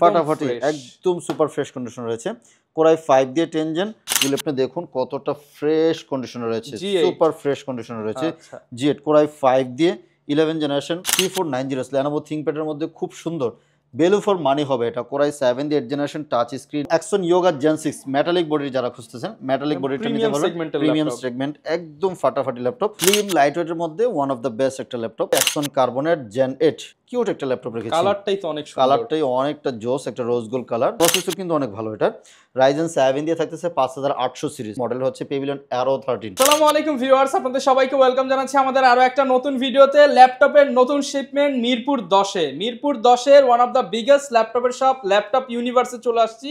ফাটাফাটি একদম super fresh condition রয়েছে। কোরাই 5 দিয়ে 10 জেন এগুলো আপনি দেখুন কতটা ফ্রেশ কন্ডিশনে রয়েছে, সুপার ফ্রেশ কন্ডিশনে রয়েছে। G8 কোরাই 5 দিয়ে 11 জেনারেশন 3490 Lenovo ThinkPad এর মধ্যে খুব সুন্দর ভ্যালু ফর মানি হবে এটা। কোরাই 7 দিয়ে 8 generation touch screen action yoga gen 6 metallic body যারা খুঁজতেছেন মেটালিক বডিটা নিতে পারবেন, প্রিমিয়াম সেগমেন্ট একদম ফাটাফাটি ল্যাপটপ, স্লিম লাইট ওয়েটের মধ্যে ওয়ান অফ দ্য বেস্ট একটা laptop. Action carbonate gen 8 cute একটা ল্যাপটপ রেখেছি, কালারটাই তো অনেক সুন্দর, কালারটাই অনেকটা জোস, একটা রোজ গোল্ড কালার। প্রসেসর কিন্তু অনেক ভালো এটা, Ryzen 7 দিয়ে থাকতেছে 5800 সিরিজ, মডেল হচ্ছে Pavilion Aero 13। আসসালামু আলাইকুম ভিউয়ার্স, আপনাদের সবাইকে ওয়েলকাম জানাচ্ছি আমাদের আরো একটা নতুন ভিডিওতে। ল্যাপটপের নতুন শিপমেন্ট মিরপুর 10-এ, মিরপুর 10-এর ওয়ান অফ দ্য বিগেস্ট ল্যাপটপের শপ ল্যাপটপ ইউনিভার্সে চলে আসছি।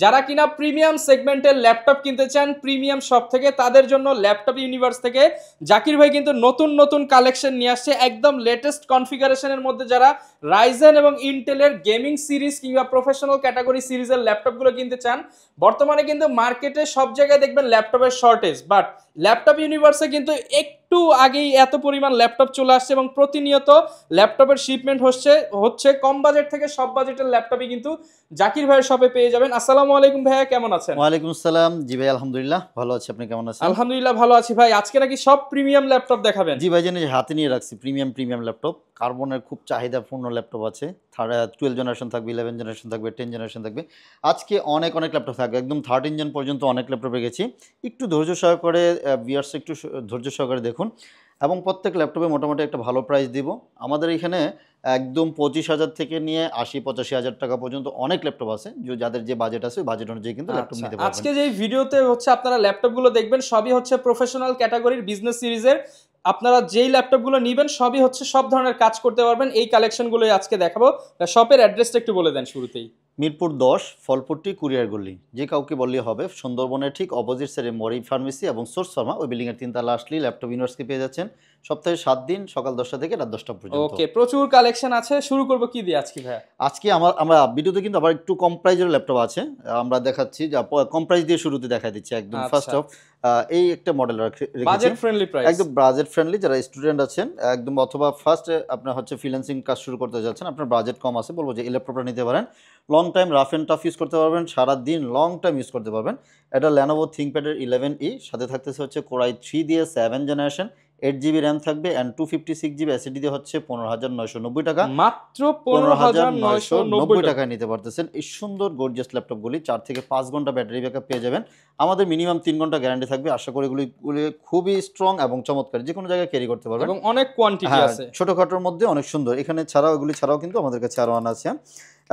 যারা কিনা প্রিমিয়াম সেগমেন্টের ল্যাপটপ কিনতে চান প্রিমিয়াম শপ থেকে, তাদের জন্য ল্যাপটপ ইউনিভার্স থেকে জাকির ভাই কিন্তু নতুন নতুন কালেকশন নিয়ে আসছে একদম লেটেস্ট কনফিগারেশনের মধ্যে। যারা রাইজেন এবং ইন্টেলের গেমিং সিরিজ কিংবা প্রফেশনাল ক্যাটাগরি সিরিজের ল্যাপটপগুলো কিনতে চান, বর্তমানে কিন্তু মার্কেটে সব জায়গায় দেখবেন ল্যাপটপের শর্টেজ, বাট ল্যাপটপ ইউনিভার্সে কিন্তু একটু আগেই এত পরিমাণ ল্যাপটপ চলে আসছে এবং প্রতিনিয়ত ল্যাপটপের শিপমেন্ট হচ্ছে কম বাজেট থেকে সব বাজেটের ল্যাপটপই কিন্তু জাকির ভাইয়ের শপে পেয়ে যাবেন। আসসালামু আলাইকুম ভাইয়া, কেমন আছেন? ওয়ালাইকুম আসসালাম। জি ভাই আলহামদুলিল্লাহ ভালো আছি, আপনি কেমন আছেন? আলহামদুলিল্লাহ ভালো আছি ভাই। আজকে নাকি সব প্রিমিয়াম ল্যাপটপ দেখাবেন? জি ভাই, জানি হাতে নিয়ে রাখছি প্রিমিয়াম ল্যাপটপ, কার্বনের খুব চাহিদাপূর্ণ ল্যাপটপ আছে। 12 জেনারেশন থাকবে, 11 জেনারেশন থাকবে, 10 জেনারেশন থাকবে। আজকে অনেক ল্যাপটপ থাকবে, একদম 13 জেন পর্যন্ত অনেক ল্যাপটপ রেখেছি। একটু ধৈর্য সহকারে ভিউয়ার্স একটু ধৈর্য সহকারে দেখুন, এবং প্রত্যেক ল্যাপটপে মোটামুটি একটা ভালো প্রাইস দিব। আমাদের এখানে একদম 25,000 থেকে নিয়ে 80-85,000 টাকা পর্যন্ত অনেক ল্যাপটপ আছে, যাদের যে বাজেট আছে বাজেট অনুযায়ী কিন্তু ল্যাপটপ নিতে পারবেন। আজকে যে ভিডিওতে হচ্ছে আপনারা ল্যাপটপগুলো দেখবেন সবই হচ্ছে প্রফেশনাল ক্যাটাগরির বিজনেস সিরিজের। আপনারা যেই ল্যাপটপগুলো নেবেন সবই হচ্ছে সব ধরনের কাজ করতে পারবেন। এই কালেকশনগুলোই আজকে দেখাবো। শপের অ্যাড্রেসটা একটু বলে দেন শুরুতেই। মিরপুর 10 ফলপট্টি কুরিয়ার গলি, যে কাউকে বললেই হবে। সুন্দরবনের ঠিক অপোজিট সাইডে মরি ফার্মেসি এবং সোর্স ফার্মা, ওই বিল্ডিং এর 3 তলা আসলেই ল্যাপটপ ইউনিভার্সকে পেয়ে যাচ্ছেন। সপ্তাহে 7 দিন সকাল 10টা থেকে রাত 10টা পর্যন্ত। ওকে, প্রচুর কালেকশন আছে। শুরু করব কি দিয়ে আজকে ভাই? আজকে আমরা ভিডিওতে কিন্তু আবার একটু কম প্রাইজের ল্যাপটপ আছে, আমরা দেখাচ্ছি যে কম প্রাইস দিয়ে শুরুতে দেখাই দিচ্ছি একদম ফার্স্ট অফ। এই একটা মডেল রেখেছি বাজেট ফ্রেন্ডলি প্রাইস, একদম বাজেট ফ্রেন্ডলি। যারা স্টুডেন্ট আছেন একদম, অথবা ফার্স্ট আপনার হচ্ছে ফ্রিল্যান্সিং কাজ শুরু করতে যাচ্ছেন, আপনার বাজেট কম আছে, বলবো যে এই ল্যাপটপটা নিতে পারেন। Long time rough and tough use করতে পারবেন, সারাদিন লং টাইম ইউজ করতে পারবেন। এটা Lenovo ThinkPad 11E, সাথে থাকতেছে হচ্ছে কোরাই 3 দিয়ে 7 জেনারেশন, 8GB র্যাম থাকবে অ্যান্ড 256GB SSD দিয়ে হচ্ছে 15,990 টাকা, মাত্র 15,990 টাকায় নিতে পারতেছেন এই সুন্দর গর্জিয়াস ল্যাপটপগুলি। 4 থেকে 5 ঘন্টা ব্যাটারি ব্যাকআপ পেয়ে যাবেন। আমাদের মিনিমাম 3 ঘন্টা গ্যারান্টি থাকবে। আশা করি এগুলি খুবই স্ট্রং এবং চমৎকার, যে কোনো জায়গায় ক্যারি করতে পারবেন এবং অনেক কোয়ান্টিটি আছে, ছোটখাটোর মধ্যে অনেক সুন্দর। এখানে ছাড়াও এগুলি ছাড়াও কিন্তু আমাদের কাছে আরো আনা আছে।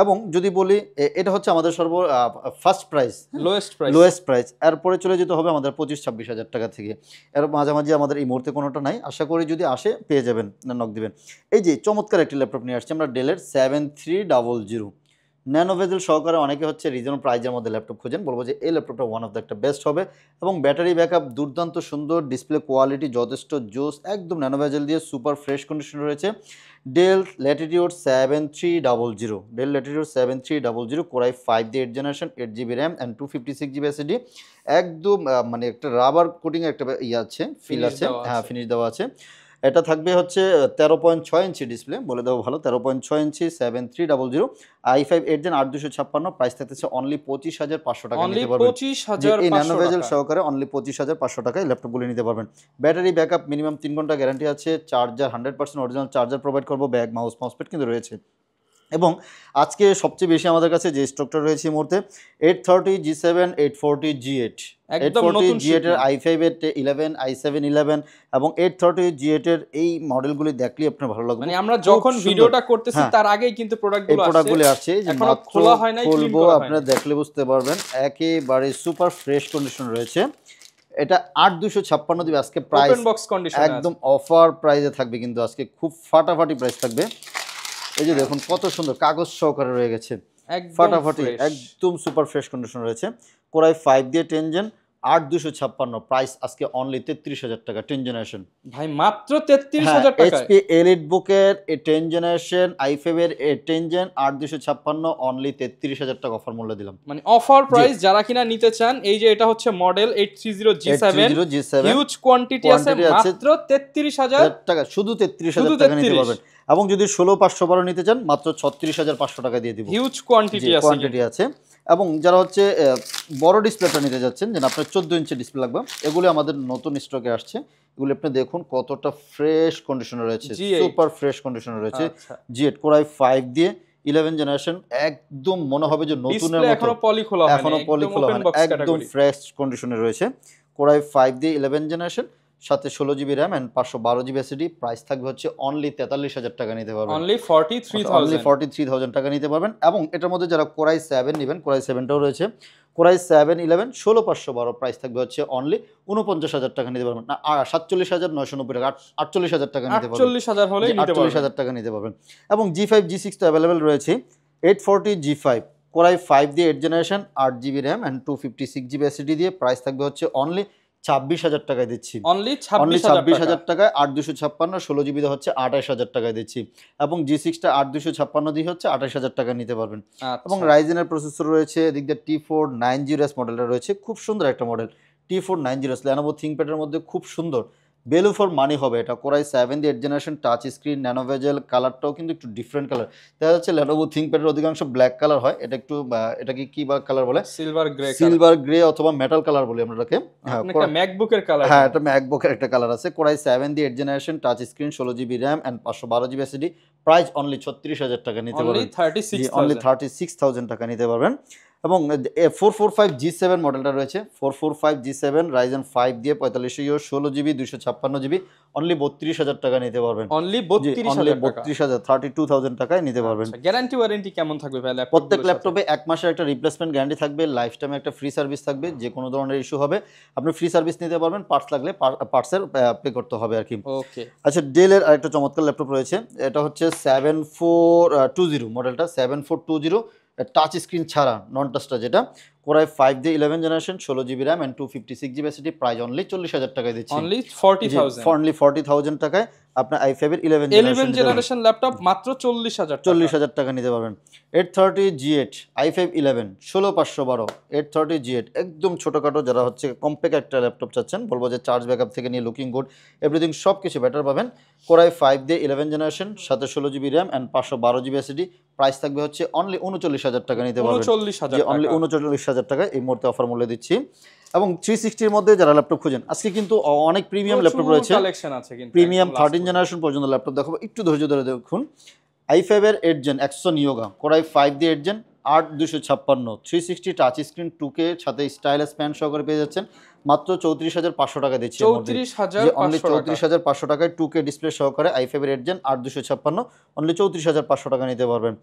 এবং যদি বলি এটা হচ্ছে আমাদের ফার্স্ট প্রাইস, লোয়েস্ট প্রাইস। এরপরে চলে যেতে হবে আমাদের 25-26 হাজার টাকা থেকে। এর মাঝামাঝি আমাদের এই মুহূর্তে কোনোটা নাই। আশা করি যদি আসে পেয়ে যাবেন, নক দিবেন। এই যে চমৎকার একটি ল্যাপটপ নিয়ে আসছি আমরা, ডেলের 7300 ন্যানো ভেজেল সহকারে। অনেকে হচ্ছে রিজনেবল প্রাইজের মধ্যে ল্যাপটপ খোঁজেন, বলবো যে এই ল্যাপটপটা ওয়ান অফ দ্য একটা বেস্ট হবে। এবং ব্যাটারি ব্যাকআপ দুর্দান্ত সুন্দর, ডিসপ্লে কোয়ালিটি যথেষ্ট জোস, একদম ন্যানো ভেজেল দিয়ে সুপার ফ্রেশ কন্ডিশন রয়েছে। Del Latitude 7300, del Latitude 7300 core i 5 দিয়ে 8 generation, 8GB RAM and 256GB SSD। একদম মানে একটা রাবার কোটিং একটা আছে, ফিল আছে, হ্যাঁ ফিনিশ দেওয়া আছে। এটা থাকবে হচ্ছে 13.6 ইঞ্চি ডিসপ্লে, বলে দেবো ভালো, 13.6 ইঞ্চি, 7300 i5 8 জেন 8256। প্রাইস থাকতেছে অনলি 25,500 টাকা নিতে পারবেন। এই ন্যানো ভেজেল সহকারে অনলি 25,500 টাকায় ল্যাপটপগুলি নিতে পারবেন। ব্যাটারি ব্যাকআপ মিনিমাম 3 ঘন্টা গ্যারান্টি আছে। চার্জার 100% অরিজিনাল চার্জার প্রোভাইড করবো, ব্যাগ মাউস মাউসপ্যাড কিন্তু রয়েছে। এবং আজকে সবচেয়ে বেশি আমাদের কাছে যে স্টকটা রয়েছে এই মুহূর্তে 830 G7, 840 G8, 840 G8 এর i5 এর 11, i7 11 এবং 830 G8 এর এই মডেলগুলি দেখলে আপনার ভালো লাগবে। মানে আমরা যখন ভিডিওটা করতেছি তার আগেই কিন্তু প্রোডাক্টগুলো আসছে, যে মাত্র খোলা হয় নাই, খুলবো, আপনারা দেখলে বুঝতে পারবেন। একেবারে সুপার ফ্রেশ কন্ডিশন রয়েছে। এটা 8256 দিবে আজকে প্রাইস, ওপেন বক্স কন্ডিশন একদম অফার প্রাইসে থাকবে কিন্তু আজকে, খুব ফাটাফাটি প্রাইস থাকবে। এই যে দেখুন কত সুন্দর কাগজ সহকারে রয়ে গেছে, ফাটাফাটি একদম সুপার ফ্রেশ কন্ডিশন রয়েছে। কোরাই 5 দিয়ে 10 জেন 8256 প্রাইস আজকে অনলি 33,000 টাকা 10 জেনারেশন ভাই মাত্র 33,000 টাকায় এইচপি এলিট বুকের 10 জেনারেশন i5 এর 10 জেন 8256 অনলি 33,000 টাকা অফার মূল্য দিলাম। মানে অফার প্রাইস যারা কিনা নিতে চান, এই যে এটা হচ্ছে মডেল 830G7 হিউজ কোয়ান্টিটি আছে মাত্র 33,000 টাকা, শুধু 33,000 টাকা নিতে পারবেন। এবং যদি 16/512 নিতে চান মাত্র 36,500 টাকা দিয়ে দিব। হিউজ কোয়ান্টিটি আছে। এবং যারা হচ্ছে বড় ডিসপ্লেটা নিতে যাচ্ছেন, যেন আপনার 14 ইঞ্চি ডিসপ্লে লাগবে, এগুলো আমাদের নতুন স্টকে আসছে। এগুলো আপনি দেখুন কতটা ফ্রেশ কন্ডিশনে রয়েছে, সুপার ফ্রেশ কন্ডিশনে রয়েছে। G8 Core i5 দিয়ে 11 জেনারেশন, একদম মনে হবে যে নতুনের মতো, এখনো পলি খোলা হয়নি, একদম ফ্রেশ কন্ডিশনে রয়েছে। Core i5 দিয়ে 11 জেনারেশন, সাথে 16GB RAM and 512GB SSD, price থাকবে হচ্ছে অনলি 43,000 টাকা নিতে পারবেন। অনলি 43,000 টাকা নিতে পারবেন। এবং এটার মধ্যে যারা Core i7 নেবেন, Core i7টাও রয়েছে, Core i7 11 16/512 প্রাইস থাকবে হচ্ছে অনলি 49,000 টাকা নিতে পারবেন, না 47,990 টাকা, 48,000 টাকা নিতে পারবেন। 48,000 হলে 48,000 টাকা নিতে পারবেন। এবং G5 G6 তো অ্যাভেলেবেল রয়েছে। 840 G5 Core i5 দিয়ে 8 generation 8GB RAM and 256GB SSD দিয়ে প্রাইস থাকবে হচ্ছে অনলি 26,000 টাকায় দিচ্ছি। অনলি 26,000 টাকায় 8256 16GB দিয়ে হচ্ছে 28,000 টাকায় দিচ্ছি। এবং G6টা 8256 দিয়ে হচ্ছে 28,000 টাকা নিতে পারবেন। এবং রাইজেনের প্রসেসর রয়েছে, এদিক দিয়ে T4 90S মডেলটা রয়েছে, খুব সুন্দর একটা model T4 90S, Lenovo ThinkPad এর মধ্যে খুব সুন্দর, ভ্যালু ফর মানি হবে এটা। Core i7 দিয়ে 8 জেনারেশন, টাচ স্ক্রিন, ন্যানো বেজেল, কালারটাও কিন্তু একটু ডিফারেন্ট কালার। দেখা যাচ্ছে Lenovo ThinkPad এর অধিকাংশ ব্ল্যাক কালার হয়, এটা একটু এটাকে কি বা কালার বলে, সিলভার গ্রে অথবা মেটাল কালার বলি আমরা এটাকে। হ্যাঁ, একটা ম্যাকবুকের কালার। হ্যাঁ, এটা ম্যাকবুকের একটা কালার আছে। Core i7 দিয়ে 8 generation, touch screen, 16GB RAM and 512GB SSD, price only 36,000 টাকা নিতে পারবেন। অনলি 36,000 টাকা নিতে পারবেন। এবং 445 G7 মডেলটা রয়েছে, 445 G7 Ryzen 5 দিয়ে 4500 16GB 256GB, অনলি 32,000 টাকা নিতে পারবেন। অনলি 32,000 32,000 টাকায় নিতে পারবেন। গ্যারান্টি ওয়ারেন্টি কেমন থাকবে ভাই? প্রত্যেক ল্যাপটপে 1 মাসের একটা রিপ্লেসমেন্ট গ্যারান্টি থাকবে, লাইফ টাইমে একটা ফ্রি সার্ভিস থাকবে। যে কোনো ধরনের ইস্যু হবে আপনি ফ্রি সার্ভিস নিতে পারবেন, পার্টস লাগলে পার্টসের পে করতে হবে আর কি। ওকে। আচ্ছা, ডেলের আরেকটা চমৎকার ল্যাপটপ রয়েছে, এটা হচ্ছে 7420 মডেলটা, 7420 টাচ স্ক্রিন ছাড়া, নন টাচটা, যেটা Core i5 দিয়ে 11 generation, 16GB RAM and 256GB SSD, price only 40,000 টাকায় দিচ্ছি। অনলি 40,000 টাকায় আপনার i5 এর 11 জেনারেশন ল্যাপটপ মাত্র 40,000 টাকা নিতে পারবেন। 830 G8 i5 11 16/512 830 G8, একদম ছোটখাটো যারা হচ্ছে কম্প্যাক্ট একটা ল্যাপটপ চাচ্ছেন, বলবো যে চার্জ ব্যাকআপ থেকে নিয়ে লুকিং গুড এভরিথিং সব কিছু বেটার পাবেন। Core i5 দিয়ে 11 জেনারেশন, সাথে 16GB RAM and 512GB SSD, price থাকবে হচ্ছে অনলি 39,000 টাকা নিতে পারবেন। অনলি 39,000 টাকায় এই মুহূর্তে অফার মূল্যে দিচ্ছি। এবং 360 এর মধ্যে যারা ল্যাপটপ খোঁজেন, আজকে কিন্তু অনেক প্রিমিয়াম ল্যাপটপ রয়েছে, প্রিমিয়াম 13 জেনারেশন পর্যন্ত ল্যাপটপ দেখাবো, একটু ধৈর্য ধরে দেখুন। i5 এর 8 gen Axon Yoga, Core i5 দিয়ে 8 জেন 8256 360 টাচ স্ক্রিন 2K সাথে স্টাইলাস প্যান সহকারে পেয়ে যাচ্ছেন মাত্র 34,500 টাকা দিচ্ছি। 34,500 টাকায় 2K ডিসপ্লে সহকারে i5 এর 8 জেন 8256 অনলি 34,500 টাকা নিতে পারবেন।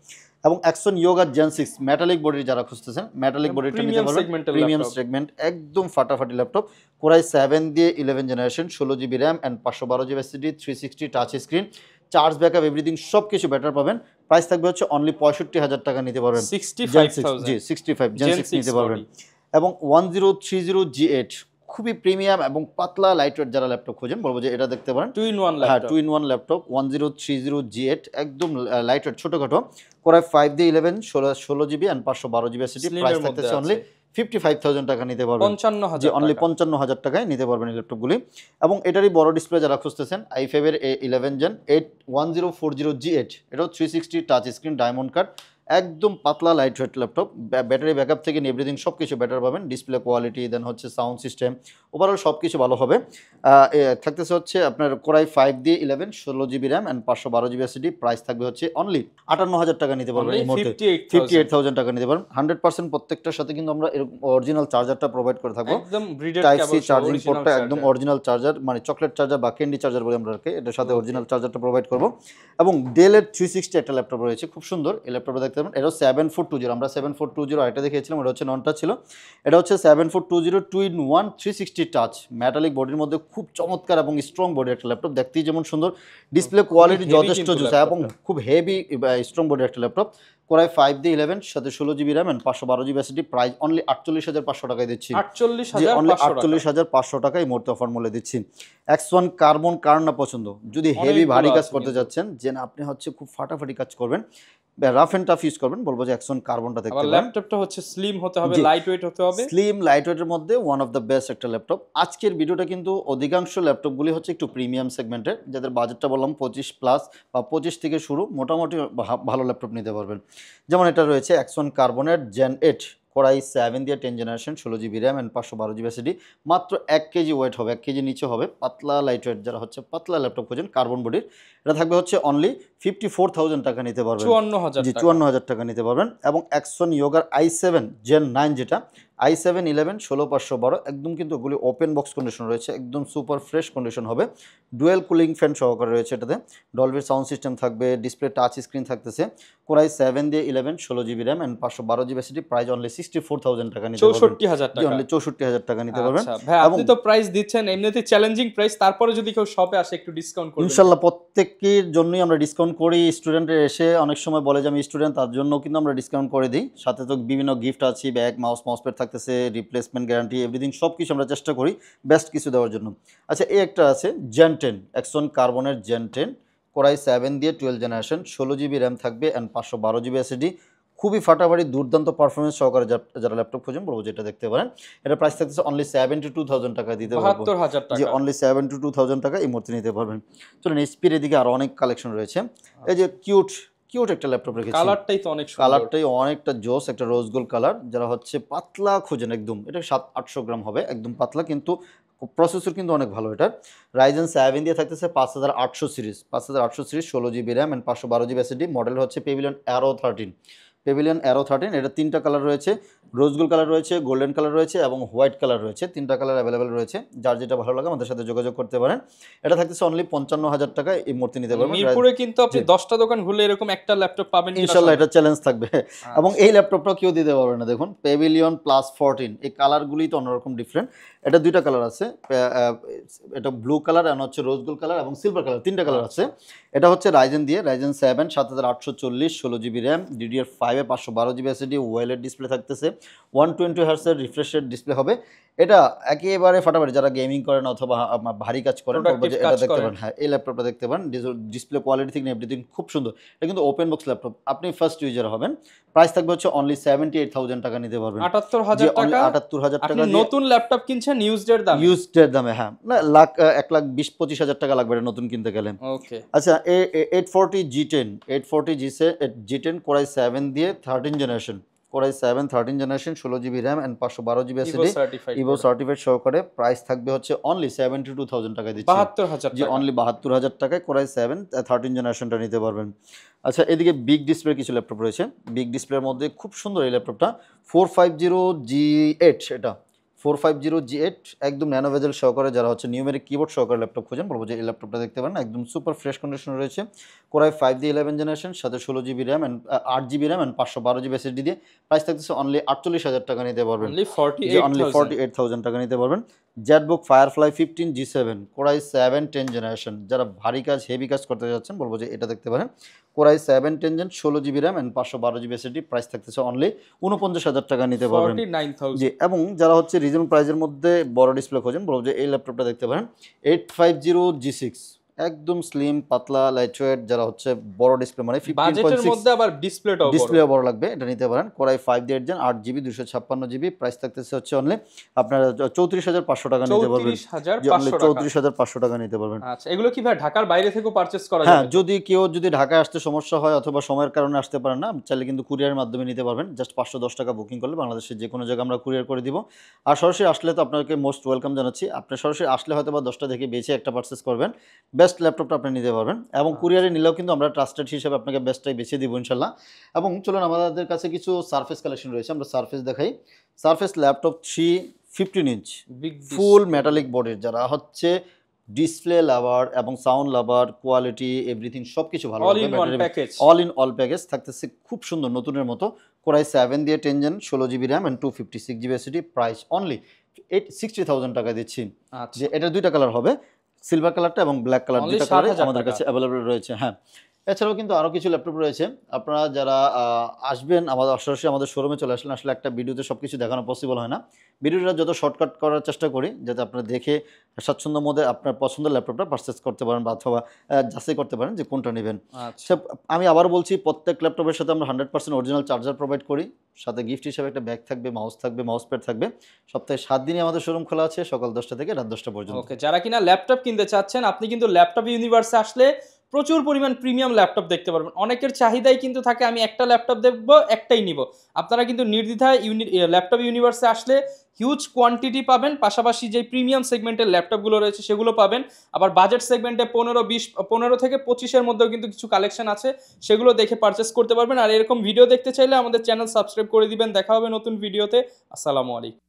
এবং Axon Yoga Gen 6 metallic body যারা খুঁজতেছেন, মেটালিক বডিটা নিতে পারবেন, প্রিমিয়াম সেগমেন্ট, একদম ফাটাফাটি ল্যাপটপ। Core i7 দিয়ে 11 generation, 16GB RAM and 512GB SSD, 360 touch screen, charge backup everything সব কিছু বেটার পাবেন। প্রাইস থাকবে হচ্ছে অনলি 65,000 টাকা নিতে পারবেন। 65 Gen 6 নিতে পারবেন। এবং 1030 G8 খুবই প্রিমিয়াম এবং পাতলা লাইটওয়েট যারা ল্যাপটপ খোঁজেন, বলবো যে এটা দেখতে পারেন। 2-in-1 ল্যাপটপ 1030 G8, একদম লাইটওয়েট ছোটখাটো। Core i5 দিয়ে 11 16GB and 512GB SSD, price থাকতেছে অনলি 55,000 টাকা নিতে পারবেন। 55,000 টাকায় নিতে পারবেন এই ল্যাপটপগুলি। এবং এটারই বড় ডিসপ্লে যারা খুঁজতেছেন, i5 এর 11 জেন 1040 G8, এটাও 360 টাচ স্ক্রিন ডায়মন্ড কাট, একদম পাতলা লাইটওয়েট ল্যাপটপ, ব্যাটারি ব্যাকআপ থেকে নিয়ে এভরিথিং সব কিছু বেটার পাবেন। ডিসপ্লে কোয়ালিটি, দেন হচ্ছে সাউন্ড সিস্টেম, ওভারঅল সব কিছু ভালো হবে। থাকতেছে হচ্ছে আপনার Core i5 দিয়ে 11 16GB RAM and 512GB SSD, price থাকবে হচ্ছে অনলি 58,000 টাকা নিতে পারবেন। এই মুহূর্তে 58,000 টাকা নিতে পারবেন। 100% প্রত্যেকটার সাথে কিন্তু আমরা এরকম অরিজিনাল চার্জারটা প্রোভাইড করে থাকবো, একদম টাইপ সি চার্জিং পোর্টটা একদম অরিজিনাল চার্জার, মানে চকলেট চার্জার বা ক্যান্ডি চার্জার বলি আমরা, এটার সাথে অরিজিনাল চার্জারটা প্রোভাইড করবো। এবং ডেলের 360 একটা ল্যাপটপ রয়েছে, খুব সুন্দর এই ল্যাপটপটা দেখতে দেখতে পাবেন। এটা 7420, আমরা 7420 আরেকটা দেখিয়েছিলাম, এটা হচ্ছে নন টাচ ছিল। এটা হচ্ছে 7420 2-in-1 360 টাচ ম্যাটালিক বডির মধ্যে খুব চমৎকার এবং স্ট্রং বডি একটা ল্যাপটপ, দেখতেই যেমন সুন্দর, ডিসপ্লে কোয়ালিটি যথেষ্ট জোস এবং খুব হেভি স্ট্রং বডি একটা ল্যাপটপ। কোরাই 5D11 সাথে 16GB RAM and 512GB SSD, price only 48,500 টাকায় দিচ্ছি। 48,500 টাকায় মোট অফার মূল্যে দিচ্ছি। X1 কার্বন কার না পছন্দ, যদি হেভি ভারী কাজ করতে যাচ্ছেন, যে আপনি হচ্ছে খুব ফাটাফাটি কাজ করবেন, রাফ এন্ড টাফ ইউজ করবেন, বলবো যে X1 কার্বনটা দেখতে পারেন। ল্যাপটপটা হচ্ছে স্লিম হতে হবে, লাইট ওয়েট হতে হবে, স্লিম লাইট ওয়েটের মধ্যে ওয়ান অফ দ্য বেস্ট একটা ল্যাপটপ। আজকের ভিডিওটা কিন্তু অধিকাংশ ল্যাপটপগুলি হচ্ছে একটু প্রিমিয়াম সেগমেন্টের, যাদের বাজেটটা বললাম 25+ বা 25 থেকে শুরু, মোটামুটি ভালো ল্যাপটপ নিতে পারবেন। যেমন এটা রয়েছে X1 কার্বনের Gen 8 কোরাই 7 দিয়ে 10 generation, 16GB RAM and 512GB SSD, মাত্র 1 কেজি ওয়েট হবে, 1 কেজি নিচে হবে, পাতলা লাইট ওয়েট, যারা হচ্ছে পাতলা ল্যাপটপ খোঁজেন কার্বন বডির, এটা থাকবে হচ্ছে অনলি 54,000 টাকা নিতে পারবেন। 54,000 টাকা নিতে পারবেন। এবং X1 Yoga i7 Gen 9, যেটা i7-11 16512, একদম কিন্তু ওগুলি ওপেন বক্স কন্ডিশন রয়েছে, একদম সুপার ফ্রেশ কন্ডিশন হবে, ডুয়েল কুলিং ফ্যান সহকারে রয়েছে এটাতে, ডলবি সাউন্ড সিস্টেম থাকবে, ডিসপ্লে টাচ স্ক্রিন থাকতেছে, core i 7D11 16GB RAM and 512GB SSD, price only 64,000 টাকা নিতে পারবেন। 64,000 টাকা, অনলি 64,000 টাকা নিতে পারবেন। ভাই আপনি তো প্রাইস দিচ্ছেন এমনিতে চ্যালেঞ্জিং প্রাইস, তারপরে যদি কেউ শপে আসে একটু ডিসকাউন্ট করবেন ইনশাআল্লাহ। প্রত্যেকের জন্যই আমরা ডিসকাউন্ট করি, স্টুডেন্টের এসে অনেক সময় বলে যে আমি স্টুডেন্ট, তার জন্য কিন্তু আমরা ডিসকাউন্ট করে দিই, সাথে তো বিভিন্ন গিফট আছে, ব্যাগ, মাউসপ্যাড থাকতেছে, রিপ্লেসমেন্ট গ্যারান্টি, এভরিথিং সব কিছু আমরা চেষ্টা করি বেস্ট কিছু দেওয়ার জন্য। আচ্ছা, এই একটা আছে Gen 10 X1 কার্বনের Gen 10 কোরাই 7 দিয়ে 12 জেনারেশন, 16GB র্যাম থাকবে এন্ড 512GB SSD, খুবই ফাটাফাটি দুর্দান্ত পারফরমেন্স সহকারে যারা ল্যাপটপ খোঁজেন, বলবো যেটা দেখতে পারেন। এটা প্রাইস থাকতেছে অনলি 72,000 টাকা দিতে পারবো, 72,000 টাকা, যে অনলি 72,000 টাকা এই মুহূর্তে নিতে পারবেন। চলুন এইচপির এদিকে আরো অনেক কালেকশন রয়েছে। এই যে কিউট একটা ল্যাপটপ রেখেছি, কালারটাই তো অনেক সুন্দর, কালারটাই অনেকটা জোস, একটা রোজ গোল্ড কালার, যারা হচ্ছে পাতলা খোঁজেন, একদম এটা 700-800 গ্রাম হবে, একদম পাতলা, কিন্তু প্রসেসর কিন্তু অনেক ভালো। এটা রাইজেন 7 দিয়ে থাকতেছে 5800 series, 5800 series, 16GB RAM and 512GB SSD, model হচ্ছে পেভিলিয়ন অ্যারো 13, পেভিলিয়ন অ্যারো 13। এটা 3টা কালার রয়েছে, রোজ গোল্ড কালার রয়েছে, গোল্ডেন কালার রয়েছে এবং হোয়াইট কালার রয়েছে, 3টা কালার অ্যাভেলেবেল রয়েছে, যার যেটা ভালো লাগে আমাদের সাথে যোগাযোগ করতে পারেন। এটা থাকতেছে অনলি 55,000 টাকা এই মুহূর্তে নিতে পারবেন। মিরপুরে কিন্তু আপনি 10টা দোকান ঘুরলে এরকম একটা ল্যাপটপ পাবেন ইনশাআল্লাহ, এটা চ্যালেঞ্জ থাকবে। এবং এই ল্যাপটপটা কেউ দিতে পারবে না। দেখুন পেভিলিয়ন প্লাস 14, এই কালারগুলি তো অন্যরকম ডিফারেন্ট। এটা 2টা কালার আছে, এটা ব্লু কালার আর হচ্ছে রোজ গোল্ড কালার এবং সিলভার কালার, 3টা কালার আছে। এটা হচ্ছে রাইজেন দিয়ে, রাইজেন 7 7840, 16GB র্যাম, DDR5 এ 512GB SSD, ওয়েলের ডিসপ্লে থাকতেছে, 120 হার্টজের রিফ্রেশ রেট ডিসপ্লে হবে। এটা একেবারে ফাটাফাটি, যারা গেমিং করেন অথবা ভারী কাজ করেন, এটা দেখতে পারেন। হ্যাঁ, এই ল্যাপটপটা দেখতে পারেন, ডিসপ্লে কোয়ালিটি থেকে এভরিথিং খুব সুন্দর। এটা কিন্তু ওপেন বক্স ল্যাপটপ, আপনি ফার্স্ট ইউজার হবেন। প্রাইস থাকবে হচ্ছে অনলি 78,000 টাকা নিতে পারবেন, 78,000 টাকা। 78,000 টাকা আপনি নতুন ল্যাপটপ কিনছেন ইউজড এর দামে, হ্যাঁ, না 1,20,25,000 টাকা লাগবে এটা নতুন কিনতে গেলে। ওকে। আচ্ছা, 840 G10 কোরাই 7 দিয়ে 13 generation, core i 7 13 generation, 16GB RAM and 512GB SSD, Evo certified সহকারে, প্রাইস থাকবে হচ্ছে অনলি 72,000 টাকা দিচ্ছি, 72,000 যে অনলি 72,000 টাকায় কোরাই 7 13 জেনারেশনটা নিতে পারবেন। আচ্ছা, এদিকে বিগ ডিসপ্লে কিছু ল্যাপটপ রয়েছে, বিগ ডিসপ্লের মধ্যে খুব সুন্দর এই ল্যাপটপটা 450G8, এটা 450G8 একদম ন্যানো ভেজেল সহকারে, যারা হচ্ছে নিউমেরিক কিবোর্ড সহকারে ল্যাপটপ খোঁজেন, বলবো যে এই ল্যাপটপটা দেখতে পারেন, একদম সুপার ফ্রেশ কন্ডিশন রয়েছে, কোরাই 5D11 জেনারেশন, সাথে 16GB RAM and 8GB RAM and 512GB SSD দিয়ে, প্রাইস থাকতেছে অনলি 48,000 টাকা নিতে পারবেন, অনলি 48,000 টাকা নিতে পারবেন। Jetbook firefly 15 G7 core i 7 10 generation, যারা ভারী কাজ হেভি কাজ করতে যাচ্ছেন, বলবো যে এটা দেখতে পারেন, core i 7 10 gen, 16GB RAM and 512GB SSD, price থাকতেছে অনলি 49,000 টাকা নিতে পারবেন, 49,000। জি, এবং যারা হচ্ছে রিজনেবল প্রাইসের মধ্যে বড় ডিসপ্লে খোঁজেন, বলবো যে এই ল্যাপটপটা দেখতে পারেন, 850G6, একদম স্লিম পাতলা লাইট ওয়েট, যারা হচ্ছে বড় ডিসপ্লে, মানে 15.6 মধ্যে আবার ডিসপ্লে বড় লাগবে, এটা নিতে পারেন। Core i 5D8 gen, 8GB 256GB, price থাকতেছে হচ্ছে অনলি আপনার 34,500 টাকা নিতে পারবেন, 34,500 টাকা নিতে পারবেন। আচ্ছা, এগুলো কি ভাই ঢাকার বাইরে থেকেও পারচেজ করা যাবে? হ্যাঁ, যদি ঢাকায় আসতে সমস্যা হয় অথবা সময়ের কারণে আসতে পারেন না, চাইলে কিন্তু কুরিয়ারের মাধ্যমে নিতে পারবেন, জাস্ট 510 টাকা বুকিং করলে বাংলাদেশের যে কোনো জায়গায় আমরা কুরিয়ার করে দিব। আর সরাসরি আসলে তো আপনাকে মোস্ট ওয়েলকাম জানাচ্ছি, আপনি সরাসরি আসলে হয়তো বা 10টা দেখে বেছে একটা পারচেস করবেন, বেস্ট ল্যাপটপটা আপনি নিতে পারবেন, এবং কুরিয়ারে নিলেও কিন্তু আমরা ট্রাস্টেড হিসেবে আপনাকে বেস্টটাই বেছে দিব ইনশাল্লাহ। এবং চলুন, আমাদের কাছে কিছু সারফেস কালেকশন রয়েছে, আমরা সারফেস দেখাই। সারফেস ল্যাপটপ 3 15 ইঞ্চ ফুল মেটালিক বডির, যারা হচ্ছে ডিসপ্লে লাভার এবং সাউন্ড লাভার, কোয়ালিটি এভরিথিং সবকিছু ভালো all in one package, all in all package থাকতেছে খুব সুন্দর নতুনের মতো। কোরাই 7 দিয়ে 10 gen 16 GB RAM and 256 GB SSD, price only 60,000 টাকা দিচ্ছি। আচ্ছা, যে এটা দুইটা কালার হবে, সিলভার কালারটা এবং ব্ল্যাক কালার, Only দুইটা কালার 60,000 আমাদের টাকা। কাছে অ্যাভেলেবল রয়েছে। হ্যাঁ, এছাড়াও কিন্তু আরও কিছু ল্যাপটপ রয়েছে। আপনারা যারা আসবেন আমাদের সরাসরি আমাদের শোরুমে চলে আসলেন, আসলে একটা ভিডিওতে সব কিছু দেখানো পসিবল হয় না। ভিডিওটা যত শর্টকাট করার চেষ্টা করি যাতে আপনারা দেখে স্বাচ্ছন্দ্য মধ্যে আপনার পছন্দের ল্যাপটপটা পারচেস করতে পারেন বা অথবা যাচাই করতে পারেন যে কোনটা নেবেন। আচ্ছা, আমি আবার বলছি, প্রত্যেক ল্যাপটপের সাথে আমরা 100% অরিজিনাল চার্জার প্রোভাইড করি, সাথে গিফট হিসেবে একটা ব্যাগ থাকবে, মাউস থাকবে, মাউস প্যাড থাকবে। সপ্তাহে 7 দিনই আমাদের শোরুম খোলা আছে, সকাল 10টা থেকে রাত 10টা পর্যন্ত। ওকে, যারা কিনা ল্যাপটপ কিনতে চাচ্ছেন, আপনি কিন্তু ল্যাপটপ ইউনিভার্সে আসলে প্রচুর পরিমাণ প্রিমিয়াম ল্যাপটপ দেখতে পারবেন। অনেকের চাহিদাই কিন্তু থাকে আমি একটা ল্যাপটপ দেখবো, একটাই নিব। আপনারা কিন্তু নির্দ্বিধায় ল্যাপটপ ইউনিভার্সে আসলে হিউজ কোয়ান্টিটি পাবেন, পাশাপাশি যে প্রিমিয়াম সেগমেন্টের ল্যাপটপগুলো রয়েছে সেগুলো পাবেন। আবার বাজেট সেগমেন্টে 15 থেকে 25-এর মধ্যেও কিন্তু কিছু কালেকশন আছে, সেগুলো দেখে পারচেস করতে পারবেন। আর এরকম ভিডিও দেখতে চাইলে আমাদের চ্যানেল সাবস্ক্রাইব করে দিবেন। দেখা হবে নতুন ভিডিওতে। আসসালামু আলাইকুম।